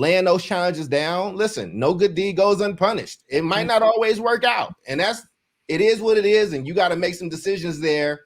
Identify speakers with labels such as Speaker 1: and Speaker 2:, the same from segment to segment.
Speaker 1: laying those challenges down. Listen, no good deed goes unpunished. It might not always work out, and it is what it is, and you got to make some decisions there.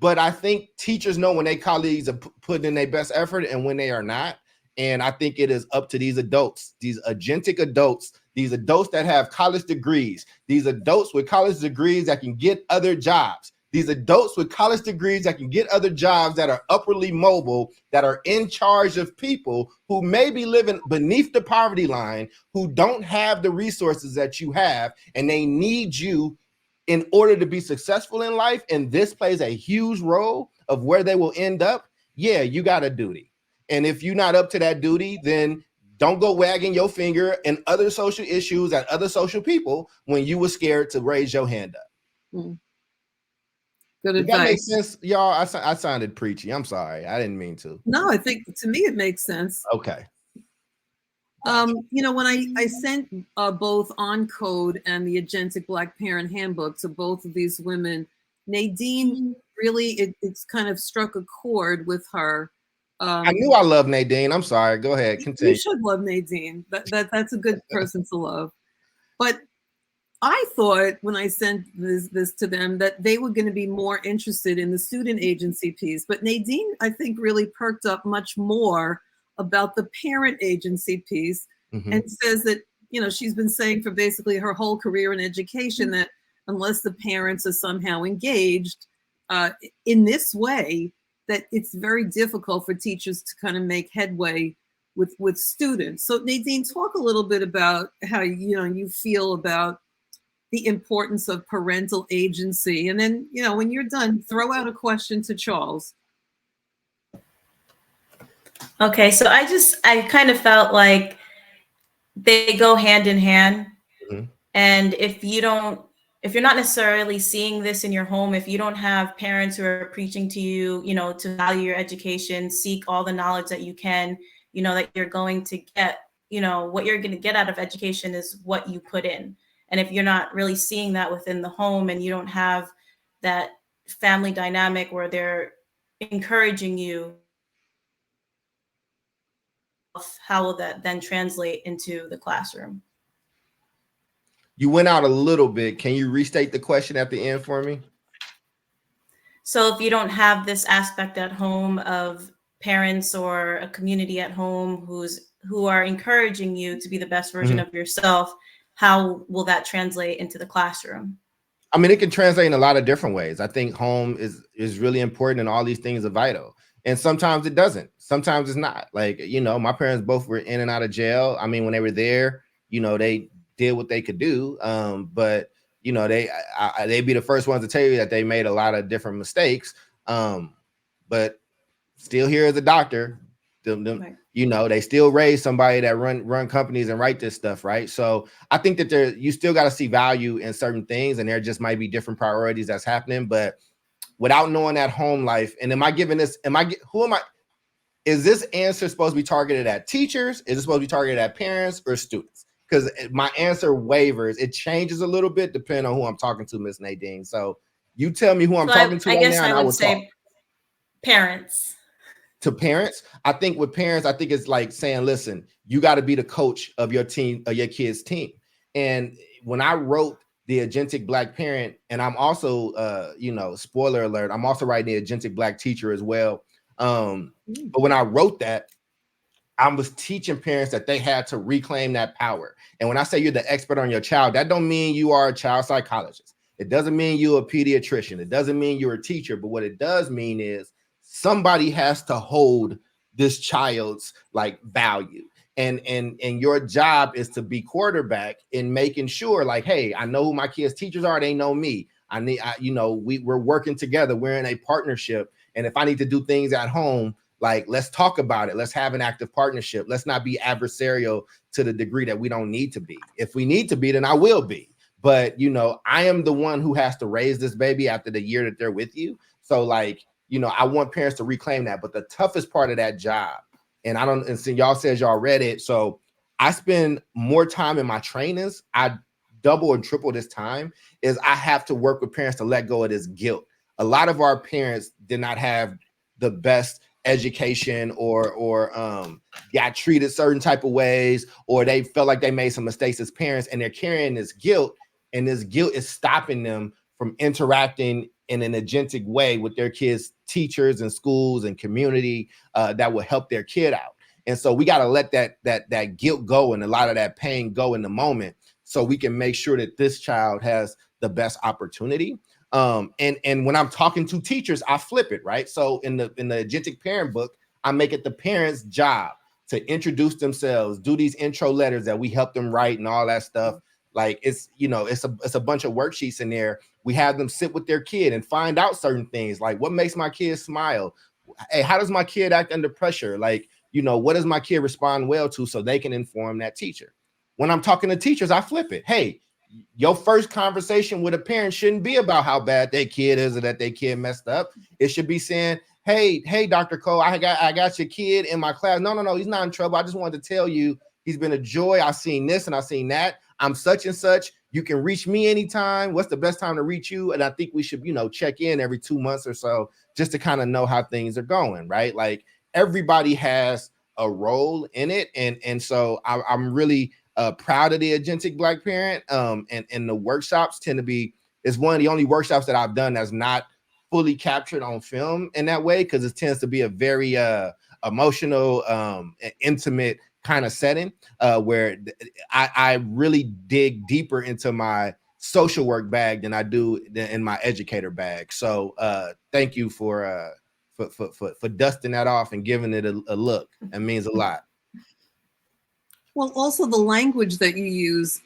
Speaker 1: But I think teachers know when their colleagues are putting in their best effort and when they are not. And I think it is up to these adults, these agentic adults, these adults that have college degrees, these adults with college degrees that can get other jobs, these adults with college degrees that can get other jobs that are upwardly mobile, that are in charge of people who may be living beneath the poverty line, who don't have the resources that you have, and they need you in order to be successful in life. And this plays a huge role of where they will end up. Yeah, you got a duty. And if you're not up to that duty, then don't go wagging your finger and other social issues at other social people when you were scared to raise your hand up.
Speaker 2: Good advice.
Speaker 1: That makes sense, y'all. I sounded preachy. I'm sorry. I didn't mean to.
Speaker 2: No, I think to me it makes sense.
Speaker 1: Okay.
Speaker 2: You know, when I sent both On Code and the Agentic Black Parent Handbook to both of these women, Nadine really, it's kind of struck a chord with her.
Speaker 1: I knew I loved Nadine. I'm sorry. Go ahead. Continue.
Speaker 2: You should love Nadine. That's a good person to love. But I thought when I sent this to them that they were going to be more interested in the student agency piece. But Nadine, I think, really perked up much more about the parent agency piece, and says that, you know, she's been saying for basically her whole career in education that unless the parents are somehow engaged in this way, that it's very difficult for teachers to kind of make headway with students. So Nadine, talk a little bit about how, you know, you feel about the importance of parental agency. And then, you know, when you're done, throw out a question to Charles.
Speaker 3: Okay, so I kind of felt like they go hand in hand. And if you're not necessarily seeing this in your home, if you don't have parents who are preaching to you, you know, to value your education, seek all the knowledge that you can, you know, that you're going to get, you know, what you're going to get out of education is what you put in. And if you're not really seeing that within the home and you don't have that family dynamic where they're encouraging you, how will that then translate into the classroom?
Speaker 1: You went out a little bit. Can you restate the question at the end for me?
Speaker 3: So if you don't have this aspect at home of parents or a community at home who are encouraging you to be the best version of yourself, how will that translate into the classroom?
Speaker 1: I mean, it can translate in a lot of different ways. I think home is really important, and all these things are vital. And sometimes it doesn't. Sometimes it's not. Like, you know, my parents both were in and out of jail. I mean, when they were there, you know, they did what they could do. But, you know, they'd be the first ones to tell you that they made a lot of different mistakes. But still here as a doctor, right. You know, they still raise somebody that run companies and write this stuff, right? So I think that you still got to see value in certain things, and there just might be different priorities that's happening. But without knowing that home life, and is this answer supposed to be targeted at teachers? Is it supposed to be targeted at parents or students? Because my answer wavers. It changes a little bit depending on who I'm talking to, Miss Nadine. So you tell me who I'm talking to.
Speaker 3: I guess I would say parents.
Speaker 1: To parents, I think with parents, I think it's like saying, listen, you got to be the coach of your team, of your kid's team. And when I wrote the Agentic Black Parent, and I'm also, you know, spoiler alert, I'm also writing the Agentic Black Teacher as well. But when I wrote that, I was teaching parents that they had to reclaim that power. And when I say you're the expert on your child, that don't mean you are a child psychologist. It doesn't mean you're a pediatrician. It doesn't mean you're a teacher. But what it does mean is somebody has to hold this child's like value. And your job is to be quarterback in making sure, like, hey, I know who my kids' teachers are. They know me. You know, we're working together. We're in a partnership. And if I need to do things at home, like, let's talk about it. Let's have an active partnership. Let's not be adversarial to the degree that we don't need to be. If we need to be, then I will be. But, you know, I am the one who has to raise this baby after the year that they're with you. So, like, you know, I want parents to reclaim that. But the toughest part of that job, and so y'all says y'all read it. So I spend more time in my trainings. I double and triple this time is I have to work with parents to let go of this guilt. A lot of our parents did not have the best education or got treated certain type of ways, or they felt like they made some mistakes as parents, and they're carrying this guilt, and this guilt is stopping them from interacting in an agentic way with their kids, teachers and schools and community that will help their kid out. And so we got to let that guilt go and a lot of that pain go in the moment, so we can make sure that this child has the best opportunity. And when I'm talking to teachers, I flip it, right? So in the agentic parent book, I make it the parent's job to introduce themselves, do these intro letters that we help them write and all that stuff. Like it's a bunch of worksheets in there. We have them sit with their kid and find out certain things, like what makes my kid smile? Hey, how does my kid act under pressure? Like, what does my kid respond well to, so they can inform that teacher. When I'm talking to teachers, I flip it. Hey, your first conversation with a parent shouldn't be about how bad their kid is or that their kid messed up. It should be saying, hey, Dr. Cole, I got your kid in my class. No, he's not in trouble. I just wanted to tell you he's been a joy. I've seen this and I've seen that. I'm such and such. You can reach me anytime. What's the best time to reach you? And I think we should, check in every 2 months or so, just to kind of know how things are going, right? Like everybody has a role in it. And so I'm really proud of the Agentic Black Parent. And the workshops tend to be, it's one of the only workshops that I've done that's not fully captured on film in that way, because it tends to be a very emotional, intimate kind of setting where I really dig deeper into my social work bag than I do in my educator bag. So thank you for dusting that off and giving it a look. That means a lot.
Speaker 2: Well, also the language that you use,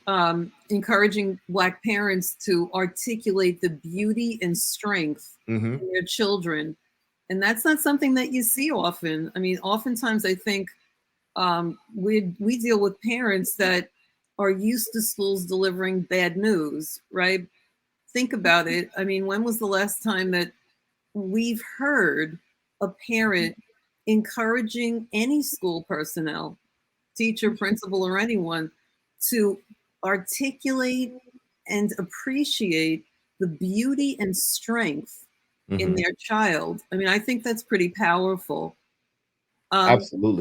Speaker 2: encouraging Black parents to articulate the beauty and strength in their children. And that's not something that you see often. I mean, oftentimes I think we deal with parents that are used to schools delivering bad news, right? Think about it. I mean, when was the last time that we've heard a parent encouraging any school personnel, teacher, principal, or anyone, to articulate and appreciate the beauty and strength in their child? I mean, I think that's pretty powerful.
Speaker 1: Absolutely.